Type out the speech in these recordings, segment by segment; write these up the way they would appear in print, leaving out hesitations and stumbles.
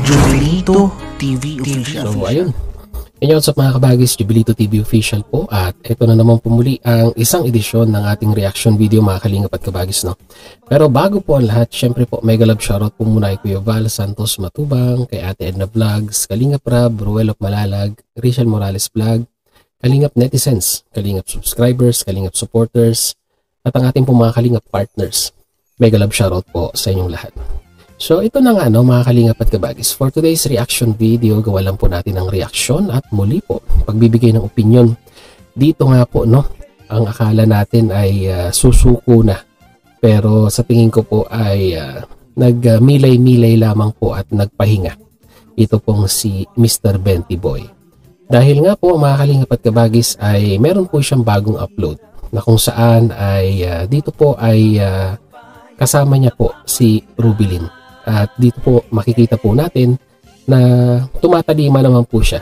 Jubilito TV Official. So ayun, what's up mga kabagis, Jubilito TV Official po, at ito na naman po muli ang isang edisyon ng ating reaction video mga kalingap at kabagis, no? Pero bago po ang lahat, syempre po mega love shoutout po muna kay Kuya Val Santos Matubang, kay Ate Edna Vlogs, Kalingap Rab, Ruel of Malalag, Rachel Morales Vlog, Kalingap Netizens, Kalingap Subscribers, Kalingap Supporters, at ang ating po mga Kalingap Partners. Mega love shoutout po sa inyong lahat. So ito na nga mga kalingap at kabagis, for today's reaction video, gawa lang po natin ng reaksyon at muli po pagbibigay ng opinion. Dito nga po ang akala natin ay susuko na, pero sa tingin ko po ay nagmilay-milay lamang po at nagpahinga. Ito pong si Mr. Benty Boy. Dahil nga po mga kalingap at kabagis ay meron po siyang bagong upload na kung saan ay dito po ay kasama niya po si Rubilin. At dito po makikita po natin na tumatalima naman po siya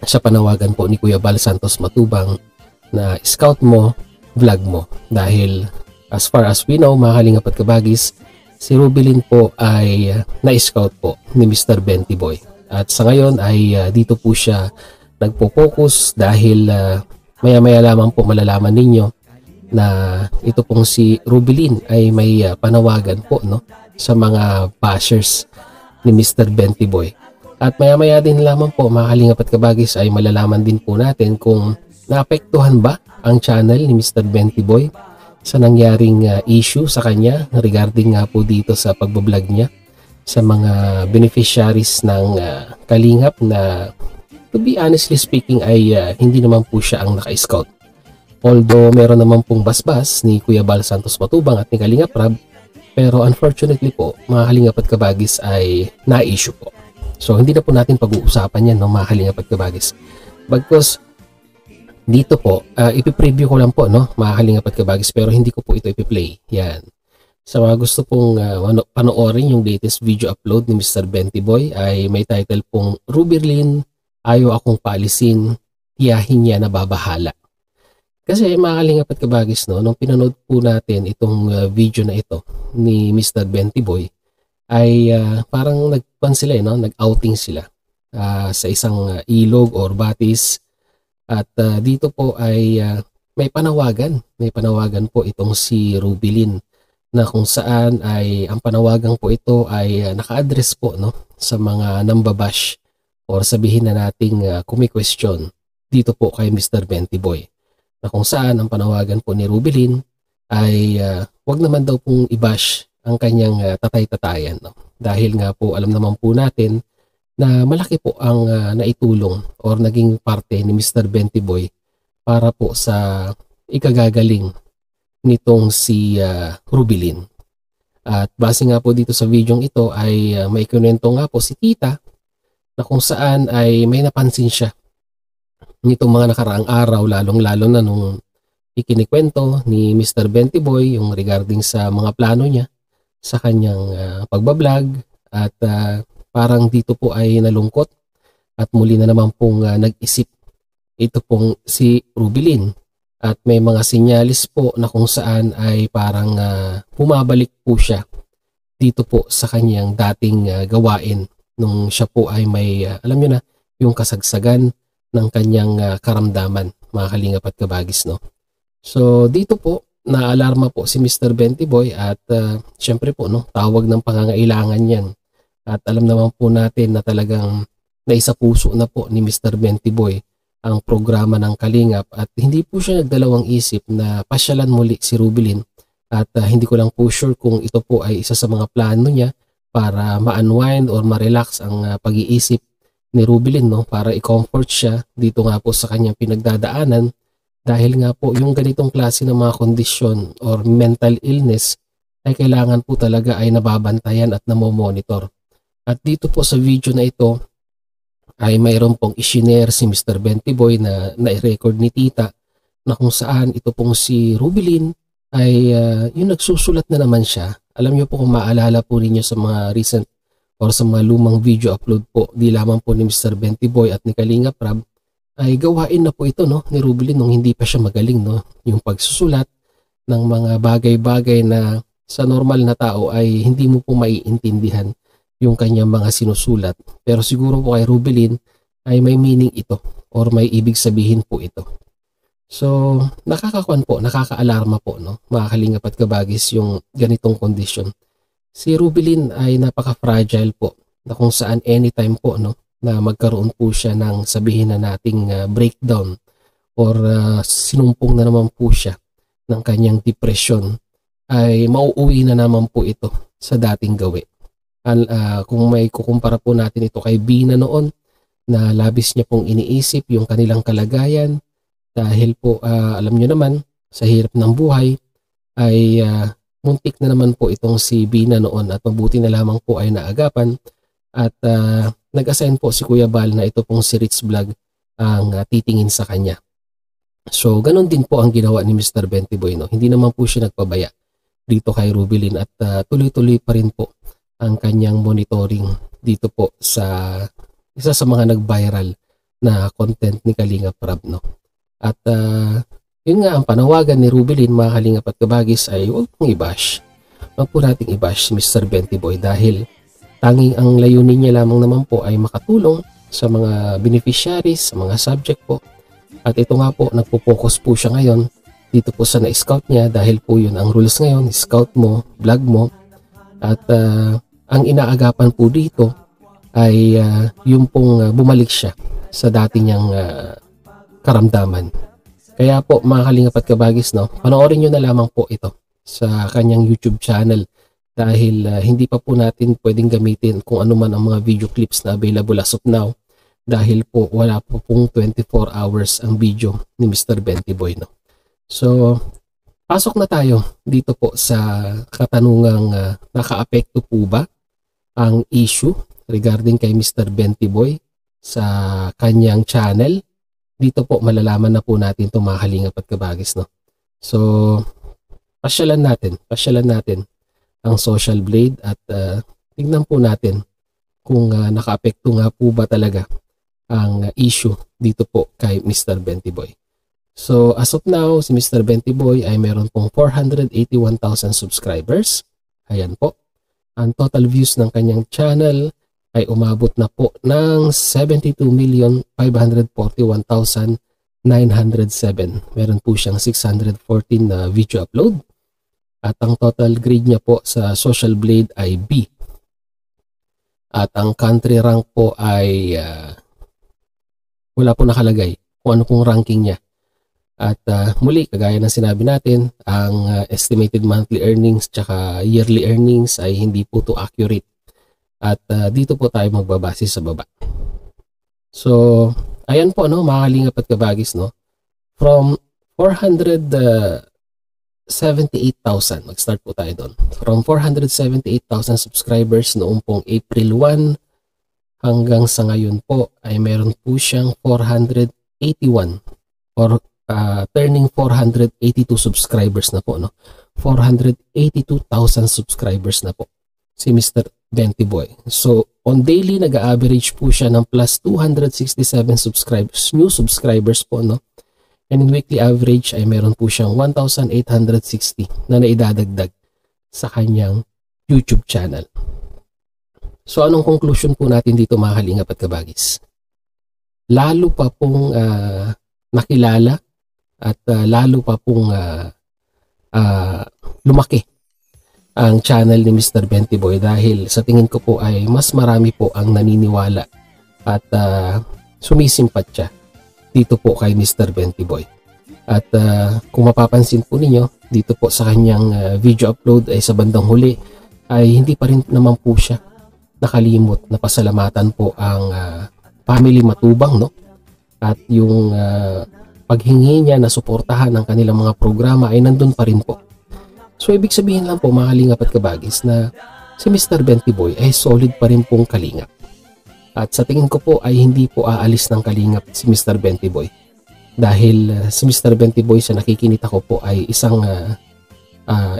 sa panawagan po ni Kuya Val Santos Matubang na scout mo, vlog mo. Dahil as far as we know mga kalingap at kabagis, si Rubilin po ay na-scout po ni Mr. Benty Boy. At sa ngayon ay dito po siya nagpo-focus dahil maya-maya lamang po malalaman ninyo na ito pong si Rubilin ay may panawagan po sa mga bashers ni Mr. Benty Boy. At maya-maya din lamang po mga kalingap at kabagis ay malalaman din po natin kung naapektuhan ba ang channel ni Mr. Benty Boy sa nangyaring issue sa kanya regarding nga po dito sa pagbablog niya sa mga beneficiaries ng kalingap na to be honestly speaking ay hindi naman po siya ang naka-scout. Although meron naman pong basbas ni Kuya Val Santos Matubang at ni Kalingap Rab, pero unfortunately po mga kalingap at kabagis ay na-issue po. So hindi na po natin pag-uusapan yan mga kalingap at kabagis. Because dito po, ipipreview ko lang po mga kalingap at kabagis, pero hindi ko po ito ipiplay. Yan. Sa mga gusto pong panoorin yung latest video upload ni Mr. Benty Boy ay may title pong Rubilin, Ayaw Akong Paalisin, Tiyahin Niya na Babahala. Kasi mga kalingap at kabagis nung pinanood po natin itong video na ito ni Mr. Benty Boy ay parang sila nag-outing sila sa isang ilog or batis, at dito po ay may panawagan po itong si Rubilin na kung saan ay ang panawagan po ito ay naka-address po sa mga nambabash or sabihin na nating kumi-question dito po kay Mr. Benty Boy, na kung saan ang panawagan po ni Rubilin ay wag naman daw pong i-bash ang kanyang tatay-tatayan. Dahil nga po alam naman po natin na malaki po ang naitulong or naging parte ni Mr. Benty Boy para po sa ikagagaling nitong si Rubilin. At base nga po dito sa video ito ay may kinuwento nga po si tita na kung saan ay may napansin siya nitong mga nakaraang araw, lalong-lalo na nung ikinikwento ni Mr. Benty Boy yung regarding sa mga plano niya sa kanyang pagbablog, at parang dito po ay nalungkot at muli na naman pong nag-isip ito pong si Rubilin, at may mga sinyalis po na kung saan ay parang bumabalik po siya dito po sa kanyang dating gawain nung siya po ay may alam nyo na yung kasagsagan ng kanyang karamdaman mga kalingap at kabagis So dito po naalarma po si Mr. Benty Boy, at syempre po tawag ng pangangailangan yan, at alam naman po natin na talagang naisapuso na po ni Mr. Benty Boy ang programa ng Kalingap, at hindi po siya nagdalawang isip na pasyalan muli si Rubilin, at hindi ko lang po sure kung ito po ay isa sa mga plano niya para ma-unwind or ma-relax ang pag-iisip ni Rubilin para i-comfort siya dito nga po sa kanyang pinagdadaanan, dahil nga po yung ganitong klase ng mga kondisyon or mental illness ay kailangan po talaga ay nababantayan at namomonitor. At dito po sa video na ito ay mayroon pong isinare si Mr. Benty Boy na na-record ni tita, na kung saan ito pong si Rubilin ay yung nagsusulat na naman siya. Alam niyo po kung maalala po ninyo sa mga recent or sa mga lumang video upload po, di lamang po ni Mr. Benty Boy at ni Kalingap Rab, ay gawain na po ito ni Rubilin nung hindi pa siya magaling, yung pagsusulat ng mga bagay-bagay na sa normal na tao ay hindi mo po maiintindihan. yung kanyang mga sinusulat. Pero siguro po kay Rubelin ay may meaning ito or may ibig sabihin po ito. So, nakakakuan po, nakakaalarma po, no, mga kalingap at kabagis, yung ganitong kondisyon. Si Rubelin ay napaka-fragile po, na kung saan anytime po, no, na magkaroon po siya ng sabihin na nating breakdown or sinumpong na naman po siya ng kanyang depression, ay mauuwi na naman po ito sa dating gawi. Kung may kukumpara po natin ito kay Bina noon, na labis niya pong iniisip yung kanilang kalagayan dahil po alam nyo naman sa hirap ng buhay ay muntik na naman po itong si Bina noon at mabuti na lamang po ay naagapan at nag-assign po si Kuya Bal na ito pong si Ritz Vlog ang titingin sa kanya. So ganun din po ang ginawa ni Mr. Bentiboy, no? Hindi naman po siya nagpabaya dito kay Rubelin at tuloy-tuloy pa rin po ang kanyang monitoring dito po sa isa sa mga nag-viral na content ni Kalingap Rab, no? At yun nga ang panawagan ni Rubelin, mga kalingap at kabagis, ay huwag pong i-bash. Huwag po nating i-bash si Mr. Bentiboy dahil tanging ang layunin niya lamang naman po ay makatulong sa mga beneficiaries, sa mga subject po. At ito nga po, nagpo-focus po siya ngayon dito po sa na-scout niya dahil po yun ang rules ngayon, scout mo, vlog mo. At ang inaagapan po dito ay yung pong bumalik siya sa dati niyang karamdaman. Kaya po mga kalingap at kabagis, no, panoorin nyo na lamang po ito sa kanyang YouTube channel dahil hindi pa po natin pwedeng gamitin kung ano man ang mga video clips na available as of now dahil po wala po pong 24 hours ang video ni Mr. Bentiboy, no. So pasok na tayo dito po sa katanungang nakaapekto po ba ang issue regarding kay Mr. Bentiboy sa kanyang channel. Dito po malalaman na po natin itong mga kalingap at kabagis, no. So pasyalan natin ang Social Blade at tignan po natin kung nakaapekto nga po ba talaga ang issue dito po kay Mr. Bentiboy. So as of now, si Mr. Bentiboy ay meron pong 481,000 subscribers. Ayan po. Ang total views ng kanyang channel ay umabot na po ng 72,541,907. Meron po siyang 614 na video upload. At ang total grade niya po sa Social Blade ay B. At ang country rank po ay wala po nakalagay kung ano pong ranking niya. At muli, kagaya ng sinabi natin, ang estimated monthly earnings tsaka yearly earnings ay hindi po to accurate. At dito po tayo magbabase sa baba. So, ayan po, no, mga kalingap at kabagis, no. From 478,000, mag-start po tayo doon. From 478,000 subscribers noong pong April 1 hanggang sa ngayon po ay meron po siyang 481 or turning 482 subscribers na po, no. 482,000 subscribers na po si Mr. Bentiboy. So on daily nag-average po siya ng plus 267 subscribers, new subscribers po, no. And in weekly average ay meron po siyang 1,860 na naidadagdag sa kanyang YouTube channel. So anong conclusion po natin dito, mga kalingap at kabagis? Lalo pa pong nakilala at lalo pa pong lumaki ang channel ni Mr. Bentiboy dahil sa tingin ko po ay mas marami po ang naniniwala at sumisimpat siya dito po kay Mr. Bentiboy. At kung mapapansin po ninyo dito po sa kanyang video upload ay sa bandang huli ay hindi pa rin naman po siya nakalimot na pasalamatan po ang family Matubang, no? At yung paghingi niya na suportahan ang kanilang mga programa ay nandun pa rin po. So ibig sabihin lang po, mga kalingap at kabagis, na si Mr. Bentiboy ay solid pa rin pong kalingap. At sa tingin ko po ay hindi po aalis ng kalingap si Mr. Bentiboy. Dahil si Mr. Bentiboy sa nakikinita ko po ay isang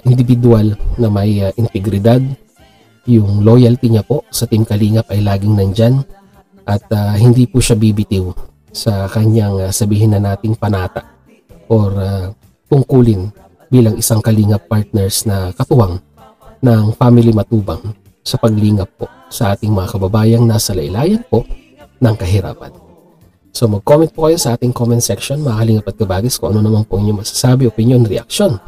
individual na may integridad. Yung loyalty niya po sa Team Kalingap ay laging nandyan. At hindi po siya bibitiw sa kanyang sabihin na nating panata or tungkulin bilang isang Kalingap partners na katuwang ng family Matubang sa paglingap po sa ating mga kababayang nasa laylayan po ng kahirapan. So mag-comment po kayo sa ating comment section mga kalingap at kabagis kung ano naman po inyong masasabi, opinion, reaksyon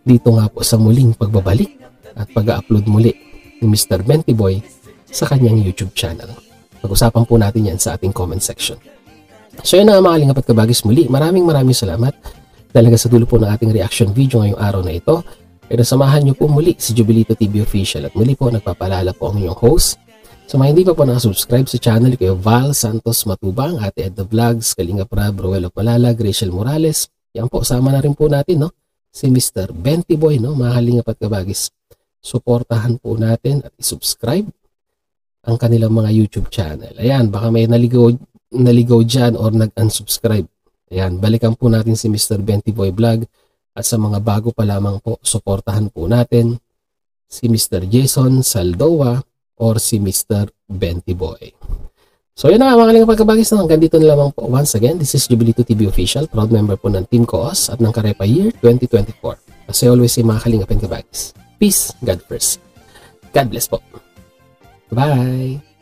dito nga po sa muling pagbabalik at pag-upload muli ni Mr. Bentiboy sa kanyang YouTube channel. Pag-usapan po natin yan sa ating comment section. So yun na mga kalingap at kabagis, muli maraming salamat talaga sa dulo po ng ating reaction video ngayong araw na ito. Pero samahan nyo po muli si Jovelito TV Official at muli po nagpapaalala po ang inyong host. So mga hindi pa po nakasubscribe sa channel kayo, Val Santos Matubang, Ate Ed the Vlogs, Kalingap Rab, Roel of Malala, Graciel Morales. Yan po, sama na rin po natin si Mr. Bentiboy, mga kalingap at kabagis. Suportahan po natin at isubscribe ang kanilang mga YouTube channel. Ayan, baka may naligaw dyan or nag-unsubscribe. Ayan, balikan po natin si Mr. Bentiboy Vlog. At sa mga bago pa lamang po, suportahan po natin si Mr. Jason Saldoa or si Mr. Bentiboy. So yun na mga kalingap at kabagis, hanggang dito na lamang po. Once again, this is Jovelito TV Official, proud member po ng Team Koos at ng Karepa Year 2024. As I always say mga kalingap at kabagis, peace, God first. God bless po. Bye!